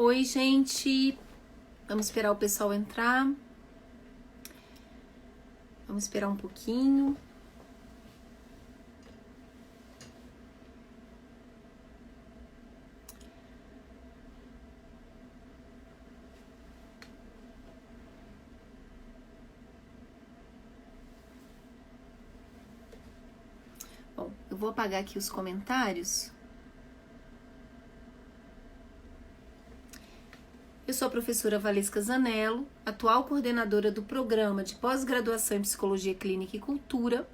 Oi, gente. Vamos esperar o pessoal entrar. Vamos esperar um pouquinho. Bom, eu vou apagar aqui os comentários. Eu sou a professora Valesca Zanello, atual coordenadora do programa de pós-graduação em Psicologia Clínica e Cultura.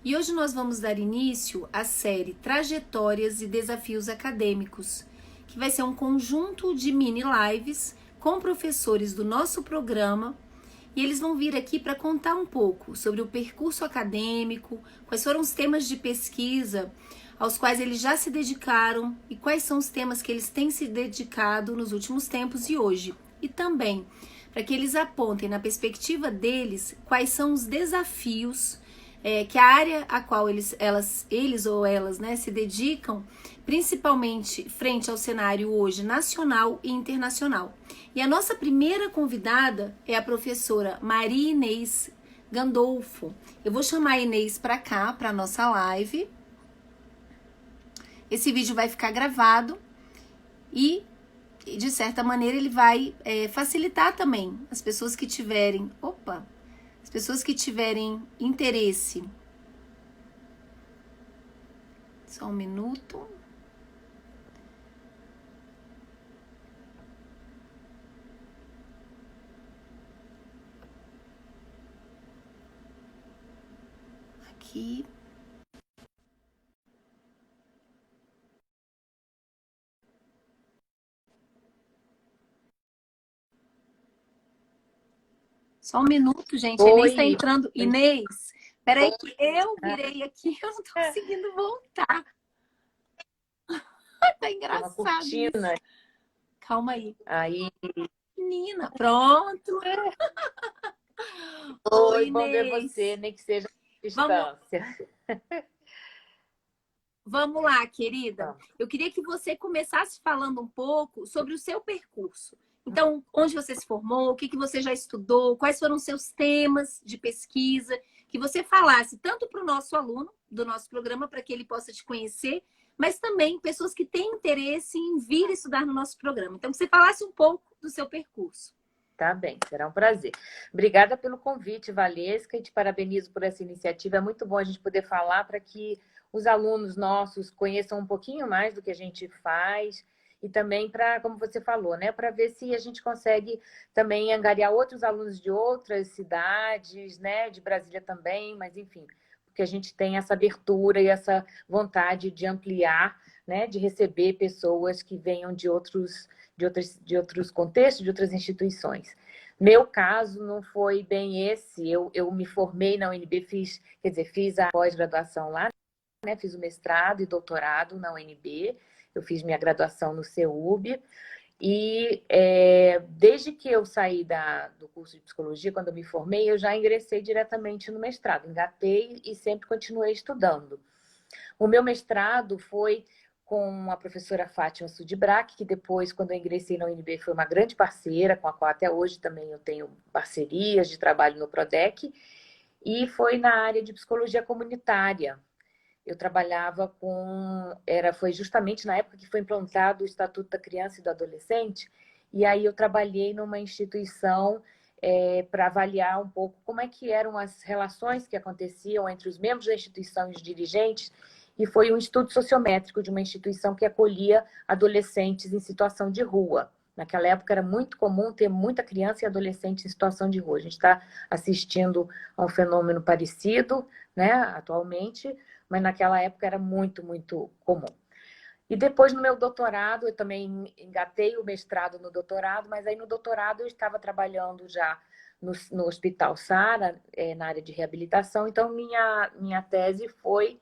E hoje nós vamos dar início à série Trajetórias e Desafios Acadêmicos, que vai ser um conjunto de mini lives com professores do nosso programa. E eles vão vir aqui para contar um pouco sobre o percurso acadêmico, quais foram os temas de pesquisa aos quais eles já se dedicaram e quais são os temas que eles têm se dedicado nos últimos tempos e hoje. E também para que eles apontem na perspectiva deles quais são os desafios que a área a qual eles ou elas, né, se dedicam, principalmente frente ao cenário hoje nacional e internacional. E a nossa primeira convidada é a professora Maria Inês Gandolfo. Eu vou chamar a Inês para cá, para a nossa live. Esse vídeo vai ficar gravado e, de certa maneira, ele vai facilitar também as pessoas que tiverem... As pessoas que tiverem interesse. Só um minuto. Aqui. Só um minuto, gente. A Inês está entrando. Inês, peraí que eu virei aqui, eu não tô conseguindo voltar. Tá engraçado isso. Calma aí. Aí. Menina, pronto. Oi, bom ver você, nem que seja distância. Vamos lá, querida. Eu queria que você começasse falando um pouco sobre o seu percurso. Então, onde você se formou, o que você já estudou, quais foram os seus temas de pesquisa, que você falasse tanto para o nosso aluno do nosso programa, para que ele possa te conhecer, mas também pessoas que têm interesse em vir estudar no nosso programa. Então, que você falasse um pouco do seu percurso. Tá bem, será um prazer. Obrigada pelo convite, Valesca, e te parabenizo por essa iniciativa. É muito bom a gente poder falar para que os alunos nossos conheçam um pouquinho mais do que a gente faz e também para, como você falou, né, para ver se a gente consegue também angariar outros alunos de outras cidades, né, de Brasília também, mas enfim, porque a gente tem essa abertura e essa vontade de ampliar, né, de receber pessoas que venham de outros contextos, de outras instituições. Meu caso não foi bem esse. Eu me formei na UNB, fiz a pós-graduação lá, né? Fiz o mestrado e doutorado na UNB. Eu fiz minha graduação no CEUB. E desde que eu saí do curso de psicologia, quando eu me formei, eu já ingressei diretamente no mestrado. Engatei e sempre continuei estudando. O meu mestrado foi com a professora Fátima Sudbrack, que depois, quando eu ingressei na UNB, foi uma grande parceira, com a qual até hoje também eu tenho parcerias de trabalho no PRODEC, e foi na área de psicologia comunitária. Eu trabalhava foi justamente na época que foi implantado o Estatuto da Criança e do Adolescente, e aí eu trabalhei numa instituição para avaliar um pouco como é que eram as relações que aconteciam entre os membros da instituição e os dirigentes, e foi um estudo sociométrico de uma instituição que acolhia adolescentes em situação de rua. Naquela época era muito comum ter muita criança e adolescente em situação de rua. A gente está assistindo a um fenômeno parecido, né, atualmente, mas naquela época era muito, muito comum. E depois, no meu doutorado, eu também engatei o mestrado no doutorado, mas aí no doutorado eu estava trabalhando já no Hospital Sara, na área de reabilitação, então minha tese foi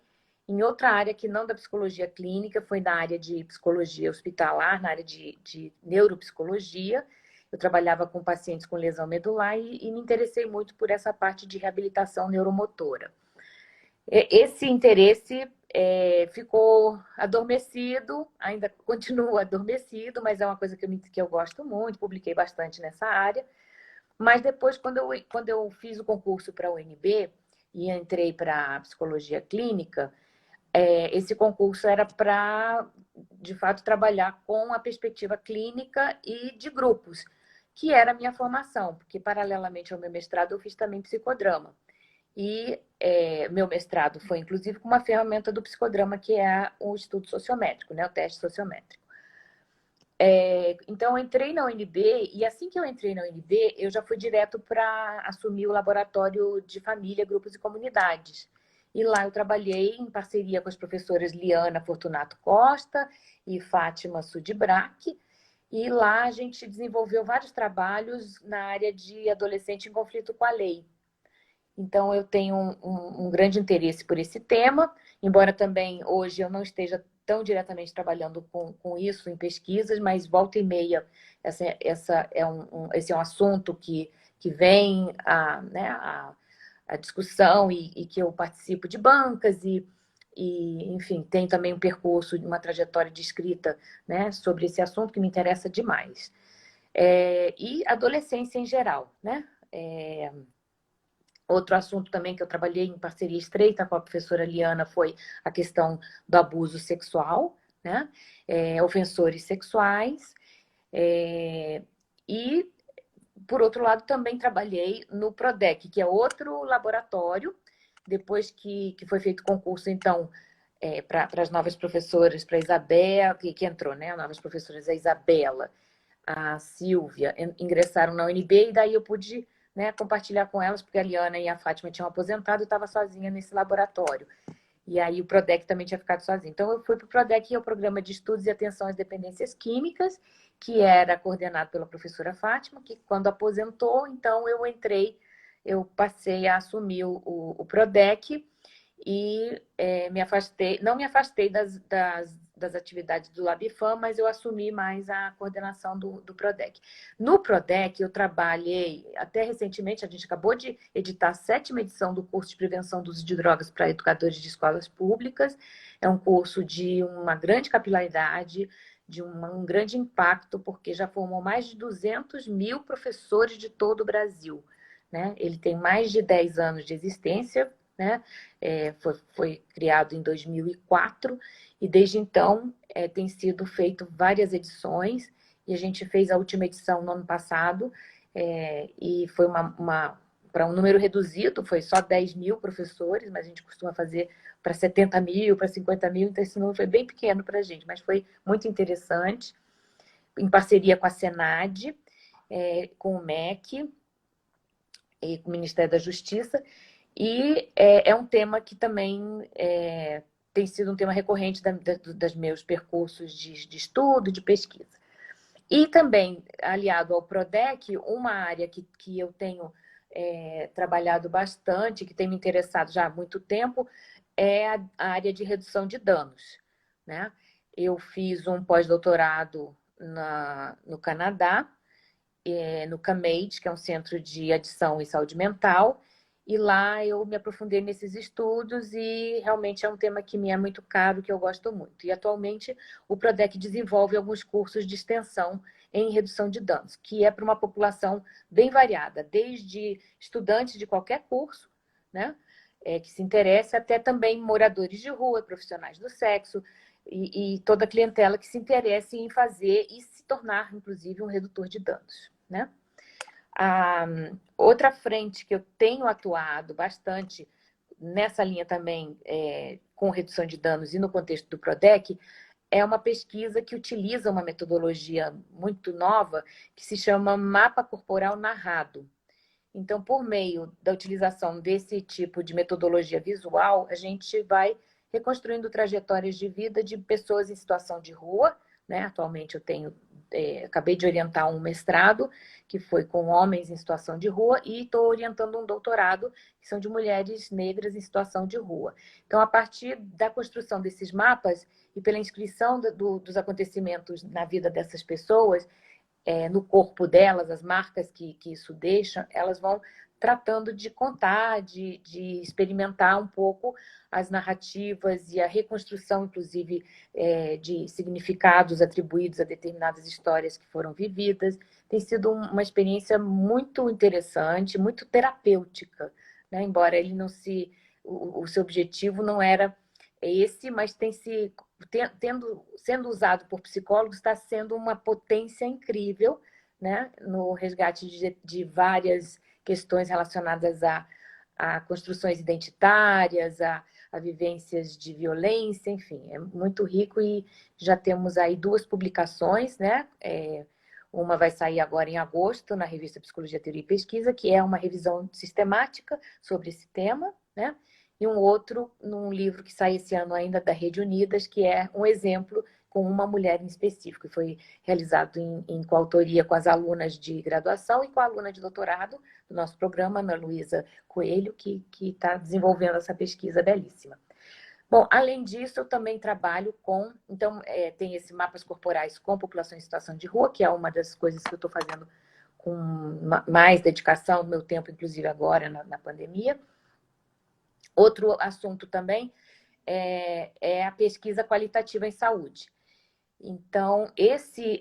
em outra área que não da psicologia clínica, foi na área de psicologia hospitalar, na área de neuropsicologia. Eu trabalhava com pacientes com lesão medular e me interessei muito por essa parte de reabilitação neuromotora. Esse interesse ficou adormecido, ainda continua adormecido, mas é uma coisa que eu gosto muito, publiquei bastante nessa área. Mas depois, quando eu fiz o concurso para a UNB e entrei para a psicologia clínica, esse concurso era para, de fato, trabalhar com a perspectiva clínica e de grupos, que era a minha formação, porque, paralelamente ao meu mestrado, eu fiz também psicodrama. E meu mestrado foi, inclusive, com uma ferramenta do psicodrama, que é o estudo sociométrico, né? O teste sociométrico. Então, eu entrei na UNB, e assim que eu entrei na UNB, eu já fui direto para assumir o laboratório de família, grupos e comunidades. E lá eu trabalhei em parceria com as professoras Liana Fortunato Costa e Fátima Sudibrac, e lá a gente desenvolveu vários trabalhos na área de adolescente em conflito com a lei. Então, eu tenho um grande interesse por esse tema, embora também hoje eu não esteja tão diretamente trabalhando com isso em pesquisas, mas volta e meia esse é um assunto que vem né, a discussão e que eu participo de bancas enfim, tem também um percurso, uma trajetória de escrita, né, sobre esse assunto que me interessa demais. E adolescência em geral, né? Outro assunto também que eu trabalhei em parceria estreita com a professora Liana foi a questão do abuso sexual, né? Ofensores sexuais. E, por outro lado, também trabalhei no PRODEC, que é outro laboratório, depois que foi feito concurso, então, para as novas professoras, para a Isabela, que entrou, né? As novas professoras, a Isabela, a Silvia, ingressaram na UNB, e daí eu pude, né, compartilhar com elas, porque a Liana e a Fátima tinham aposentado e estava sozinha nesse laboratório. E aí o PRODEC também tinha ficado sozinho. Então, eu fui para o PRODEC, que é o Programa de Estudos e Atenção às Dependências Químicas, que era coordenado pela professora Fátima, que quando aposentou, então eu passei a assumir o PRODEC e não me afastei das atividades do LabFam, mas eu assumi mais a coordenação do PRODEC. No PRODEC, eu trabalhei, até recentemente, a gente acabou de editar a 7ª edição do curso de prevenção do uso de drogas para educadores de escolas públicas. É um curso de uma grande capilaridade, de um grande impacto, porque já formou mais de 200 mil professores de todo o Brasil, né? Ele tem mais de 10 anos de existência, né? Foi criado em 2004 e desde então tem sido feito várias edições, e a gente fez a última edição no ano passado, e foi para um número reduzido, foi só 10 mil professores, mas a gente costuma fazer para 70 mil, para 50 mil, então esse número foi bem pequeno para a gente, mas foi muito interessante, em parceria com a Senad, com o MEC e com o Ministério da Justiça. E é um tema que também tem sido um tema recorrente dos meus percursos de estudo, de pesquisa. E também, aliado ao PRODEC, uma área que eu tenho trabalhado bastante, que tem me interessado já há muito tempo, é a área de redução de danos, né? Eu fiz um pós-doutorado no Canadá, no CAMAID, que é um centro de adição e saúde mental, e lá eu me aprofundei nesses estudos e realmente é um tema que me é muito caro, que eu gosto muito. E atualmente o PRODEC desenvolve alguns cursos de extensão em redução de danos, que é para uma população bem variada, desde estudantes de qualquer curso, né, que se interessa, até também moradores de rua, profissionais do sexo e toda a clientela que se interesse em fazer e se tornar, inclusive, um redutor de danos, né? Outra frente que eu tenho atuado bastante nessa linha também, com redução de danos e no contexto do PRODEC, é uma pesquisa que utiliza uma metodologia muito nova que se chama mapa corporal narrado. Então, por meio da utilização desse tipo de metodologia visual, a gente vai reconstruindo trajetórias de vida de pessoas em situação de rua, né? Atualmente eu acabei de orientar um mestrado que foi com homens em situação de rua e estou orientando um doutorado que são de mulheres negras em situação de rua. Então, a partir da construção desses mapas e pela inscrição dos acontecimentos na vida dessas pessoas, no corpo delas, as marcas que isso deixa, elas vão tratando de contar, de experimentar um pouco as narrativas e a reconstrução, inclusive, de significados atribuídos a determinadas histórias que foram vividas. Tem sido uma experiência muito interessante, muito terapêutica, né? Embora ele não se... O seu objetivo não era esse, mas sendo usado por psicólogos, está sendo uma potência incrível, né? No resgate de várias questões relacionadas a construções identitárias, a vivências de violência, enfim, é muito rico e já temos aí 2 publicações, né? Uma vai sair agora em agosto na revista Psicologia, Teoria e Pesquisa, que é uma revisão sistemática sobre esse tema, né? E um outro num livro que sai esse ano ainda da Rede Unidas, que é um exemplo com uma mulher em específico, que foi realizado em coautoria com as alunas de graduação e com a aluna de doutorado do nosso programa, Ana Luísa Coelho, que está desenvolvendo essa pesquisa belíssima. Bom, além disso, eu também trabalho com... Então, tem esse mapas corporais com população em situação de rua, que é uma das coisas que eu estou fazendo com mais dedicação do meu tempo, inclusive agora, na pandemia. Outro assunto também é a pesquisa qualitativa em saúde. Então,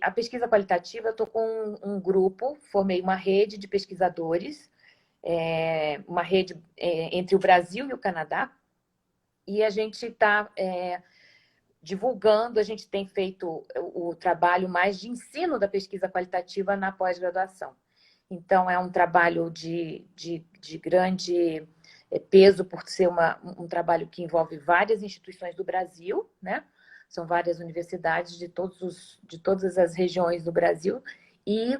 a pesquisa qualitativa, eu estou com um grupo, formei uma rede de pesquisadores, uma rede entre o Brasil e o Canadá, e a gente está divulgando, a gente tem feito o trabalho mais de ensino da pesquisa qualitativa na pós-graduação. Então, é um trabalho de grande peso por ser um trabalho que envolve várias instituições do Brasil, né? São várias universidades de todas as regiões do Brasil, e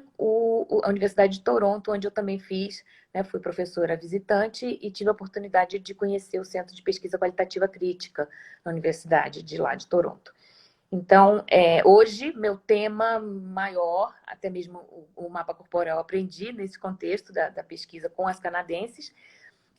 a Universidade de Toronto, onde eu também fiz, né, fui professora visitante e tive a oportunidade de conhecer o Centro de Pesquisa Qualitativa Crítica na Universidade de lá de Toronto. Então, hoje, meu tema maior, até mesmo o mapa corporal, aprendi nesse contexto da pesquisa com as canadenses,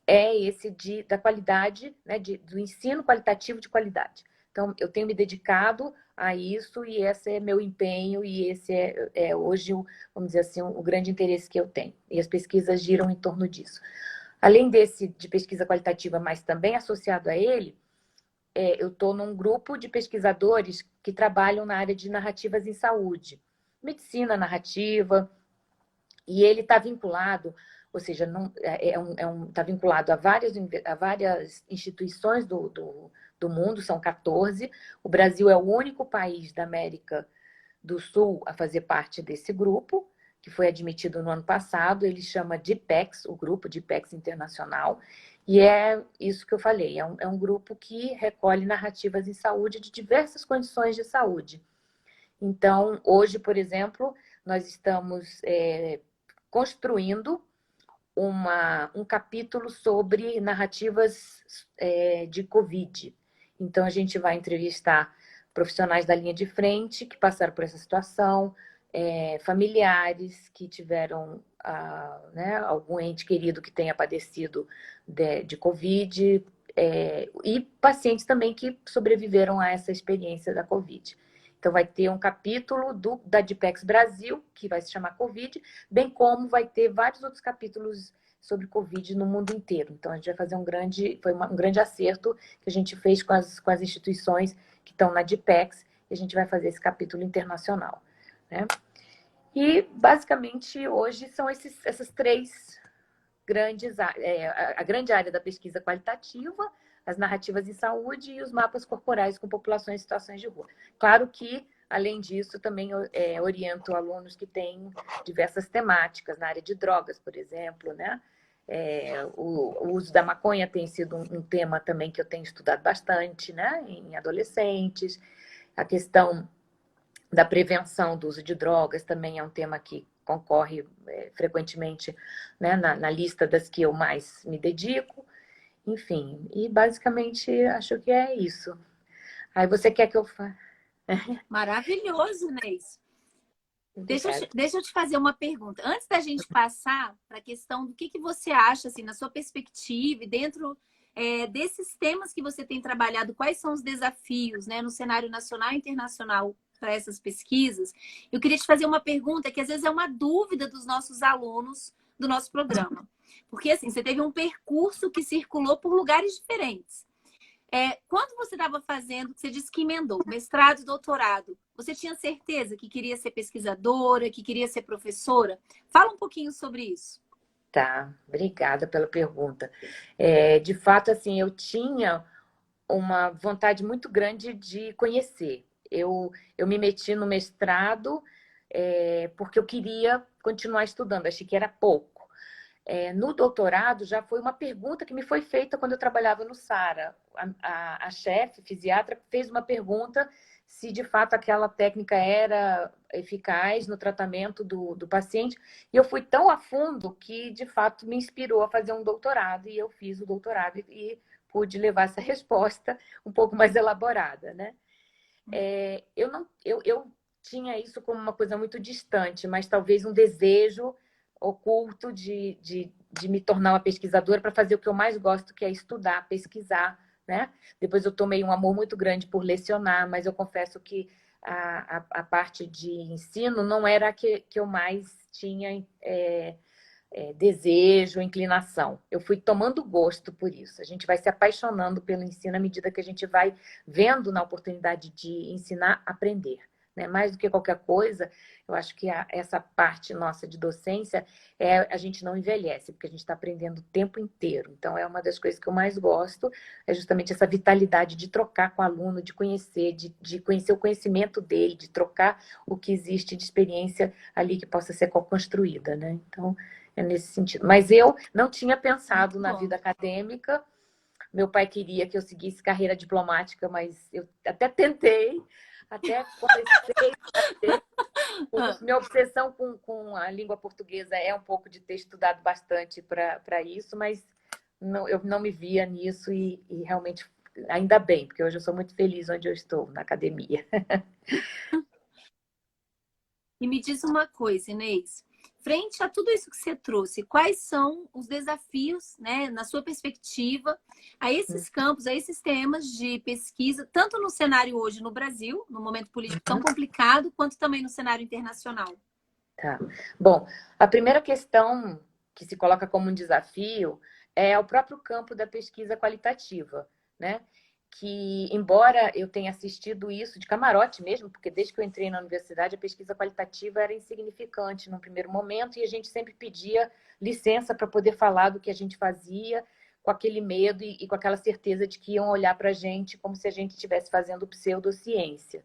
é esse da qualidade, né, do ensino qualitativo de qualidade. Então, eu tenho me dedicado a isso e esse é meu empenho e esse é hoje, vamos dizer assim, o grande interesse que eu tenho. E as pesquisas giram em torno disso. Além de pesquisa qualitativa, mas também associado a ele, eu estou num grupo de pesquisadores que trabalham na área de narrativas em saúde, medicina narrativa, e ele está vinculado, ou seja, está vinculado a várias instituições do mundo, são 14. O Brasil é o único país da América do Sul a fazer parte desse grupo, que foi admitido no ano passado. Ele chama DIPEX, o grupo DIPEX Internacional, e é isso que eu falei, é um grupo que recolhe narrativas em saúde de diversas condições de saúde. Então, hoje, por exemplo, nós estamos construindo um capítulo sobre narrativas de Covid. Então, a gente vai entrevistar profissionais da linha de frente que passaram por essa situação, familiares que tiveram né, algum ente querido que tenha padecido de Covid, e pacientes também que sobreviveram a essa experiência da Covid. Então, vai ter um capítulo da DIPEX Brasil, que vai se chamar Covid, bem como vai ter vários outros capítulos sobre Covid no mundo inteiro. Então, a gente vai fazer um grande acerto que a gente fez com as instituições que estão na DIPEX, e a gente vai fazer esse capítulo internacional, né? E, basicamente, hoje são essas 3 grandes... a grande área da pesquisa qualitativa, as narrativas em saúde e os mapas corporais com populações em situações de rua. Claro que, além disso, também oriento alunos que têm diversas temáticas na área de drogas, por exemplo, né? O uso da maconha tem sido um tema também que eu tenho estudado bastante, né? Em adolescentes. A questão da prevenção do uso de drogas também é um tema que concorre frequentemente, né, na lista das que eu mais me dedico. Enfim, e basicamente acho que é isso. Aí você quer que eu faça? Maravilhoso, Inês. Deixa eu te fazer uma pergunta. Antes da gente passar para a questão do que você acha, assim, na sua perspectiva, e dentro desses temas que você tem trabalhado, quais são os desafios, né, no cenário nacional e internacional para essas pesquisas, eu queria te fazer uma pergunta que às vezes é uma dúvida dos nossos alunos do nosso programa. Porque, assim, você teve um percurso que circulou por lugares diferentes. Quando você estava fazendo, você disse que emendou mestrado e doutorado, você tinha certeza que queria ser pesquisadora, que queria ser professora? Fala um pouquinho sobre isso. Tá, obrigada pela pergunta. De fato, assim, eu tinha uma vontade muito grande de conhecer. Eu me meti no mestrado porque eu queria continuar estudando, achei que era pouco. No doutorado, já foi uma pergunta que me foi feita quando eu trabalhava no SARA. A chefe, fisiatra, fez uma pergunta se de fato aquela técnica era eficaz no tratamento do paciente. E eu fui tão a fundo que, de fato, me inspirou a fazer um doutorado. E eu fiz o doutorado e pude levar essa resposta um pouco mais elaborada, né? Eu tinha isso como uma coisa muito distante, mas talvez um desejo oculto de me tornar uma pesquisadora para fazer o que eu mais gosto, que é estudar, pesquisar, né? Depois eu tomei um amor muito grande por lecionar, mas eu confesso que a parte de ensino não era a que eu mais tinha desejo, inclinação. Eu fui tomando gosto por isso. A gente vai se apaixonando pelo ensino à medida que a gente vai vendo na oportunidade de ensinar, aprender. Né? Mais do que qualquer coisa, eu acho que essa parte nossa de docência a gente não envelhece, porque a gente está aprendendo o tempo inteiro. Então, é uma das coisas que eu mais gosto, é justamente essa vitalidade de trocar com o aluno, de conhecer, de conhecer o conhecimento dele, de trocar o que existe de experiência ali que possa ser co-construída. Né? Então, é nesse sentido. Mas eu não tinha pensado na vida acadêmica. Meu pai queria que eu seguisse carreira diplomática, mas eu até tentei, até comecei a ter. Minha obsessão com a língua portuguesa é um pouco de ter estudado bastante para isso, mas eu não me via nisso e realmente, ainda bem, porque hoje eu sou muito feliz onde eu estou, na academia. E me diz uma coisa, Inês. Frente a tudo isso que você trouxe, quais são os desafios, né, na sua perspectiva, a esses campos, a esses temas de pesquisa, tanto no cenário hoje no Brasil, no momento político tão complicado, quanto também no cenário internacional? Tá. Bom, a primeira questão que se coloca como um desafio é o próprio campo da pesquisa qualitativa, né? Que, embora eu tenha assistido isso de camarote mesmo, porque desde que eu entrei na universidade, a pesquisa qualitativa era insignificante no primeiro momento e a gente sempre pedia licença para poder falar do que a gente fazia, com aquele medo e com aquela certeza de que iam olhar para a gente como se a gente estivesse fazendo pseudociência.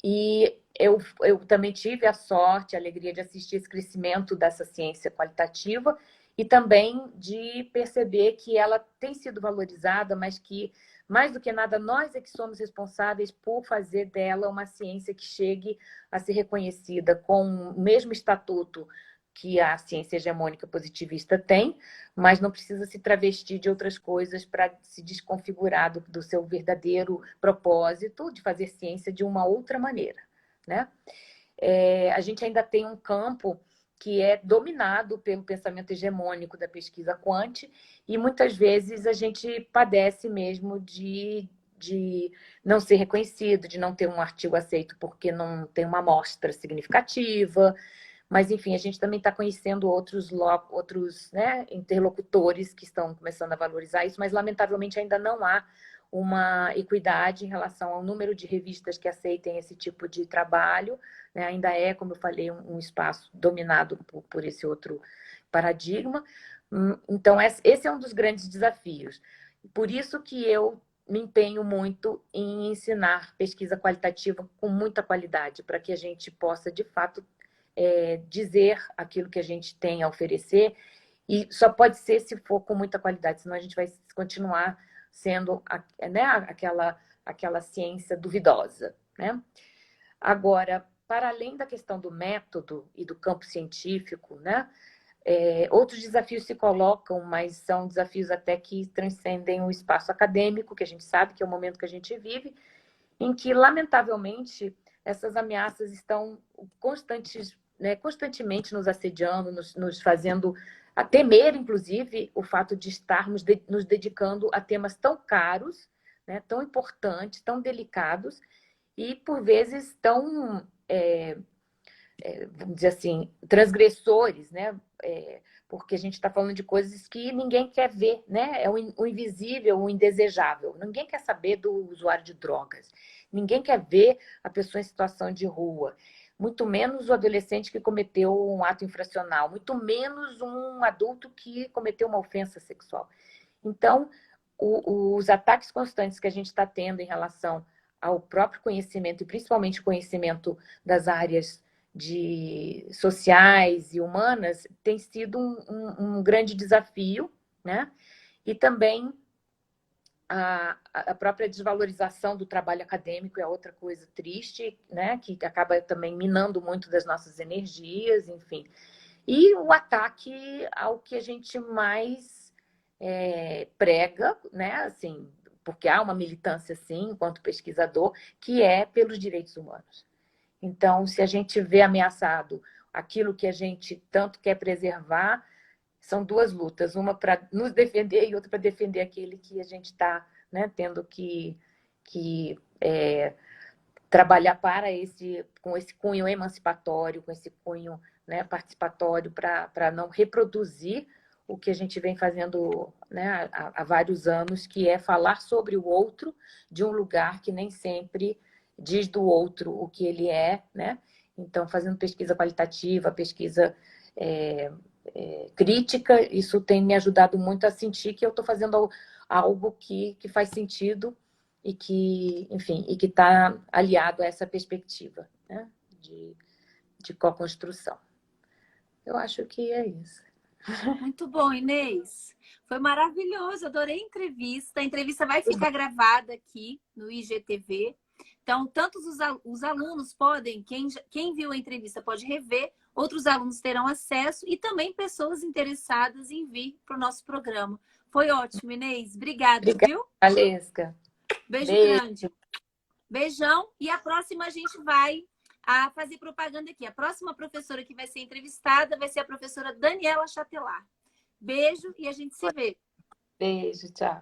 E eu também tive a sorte, a alegria de assistir esse crescimento dessa ciência qualitativa e também de perceber que ela tem sido valorizada, mas que, mais do que nada, nós é que somos responsáveis por fazer dela uma ciência que chegue a ser reconhecida com o mesmo estatuto que a ciência hegemônica positivista tem, mas não precisa se travestir de outras coisas para se desconfigurar do seu verdadeiro propósito de fazer ciência de uma outra maneira. Né? A gente ainda tem um campo que é dominado pelo pensamento hegemônico da pesquisa quant, e muitas vezes a gente padece mesmo de não ser reconhecido, de não ter um artigo aceito porque não tem uma amostra significativa. Mas, enfim, a gente também está conhecendo outros né, interlocutores que estão começando a valorizar isso, mas, lamentavelmente, ainda não há uma equidade em relação ao número de revistas que aceitem esse tipo de trabalho. Né? Ainda é, como eu falei, um espaço dominado por esse outro paradigma. Então, esse é um dos grandes desafios. Por isso que eu me empenho muito em ensinar pesquisa qualitativa com muita qualidade, para que a gente possa, de fato, dizer aquilo que a gente tem a oferecer, e só pode ser se for com muita qualidade, senão a gente vai continuar sendo, né, aquela ciência duvidosa. Né? Agora, para além da questão do método e do campo científico, né, outros desafios se colocam, mas são desafios até que transcendem o espaço acadêmico, que a gente sabe que é o momento que a gente vive, em que, lamentavelmente, essas ameaças estão constantemente nos assediando, nos fazendo a temer, inclusive, o fato de estarmos nos dedicando a temas tão caros, né, tão importantes, tão delicados e, por vezes, tão vamos dizer assim, transgressores, né? Porque a gente está falando de coisas que ninguém quer ver, né? É o invisível, o indesejável. Ninguém quer saber do usuário de drogas. Ninguém quer ver a pessoa em situação de rua. Muito menos o adolescente que cometeu um ato infracional. Muito menos um adulto que cometeu uma ofensa sexual. Então, os ataques constantes que a gente está tendo em relação ao próprio conhecimento, e principalmente o conhecimento das áreas sociais e humanas, tem sido um grande desafio, né? E também a própria desvalorização do trabalho acadêmico é outra coisa triste, né? Que acaba também minando muito das nossas energias, enfim. E o ataque ao que a gente mais prega, né? Assim, porque há uma militância, sim, enquanto pesquisador, que é pelos direitos humanos. Então, se a gente vê ameaçado aquilo que a gente tanto quer preservar, são duas lutas, uma para nos defender e outra para defender aquele que a gente está, né, tendo que trabalhar com esse cunho emancipatório, com esse cunho, né, participatório, para não reproduzir o que a gente vem fazendo, né, há vários anos, que é falar sobre o outro de um lugar que nem sempre diz do outro o que ele é, né? Então, fazendo pesquisa qualitativa, pesquisa crítica, isso tem me ajudado muito a sentir que eu estou fazendo algo que faz sentido e que, enfim, e que está aliado a essa perspectiva, né, de co-construção. Eu acho que é isso. Muito bom, Inês. Foi maravilhoso, adorei a entrevista. A entrevista vai ficar gravada aqui no IGTV. Então, tanto os alunos podem, quem viu a entrevista pode rever, outros alunos terão acesso e também pessoas interessadas em vir para o nosso programa. Foi ótimo, Inês. Obrigada, viu? Valesca. Beijo grande. Beijão. E a próxima a gente vai fazer propaganda aqui. A próxima professora que vai ser entrevistada vai ser a professora Daniela Chatelar. Beijo e a gente se vê. Beijo, tchau.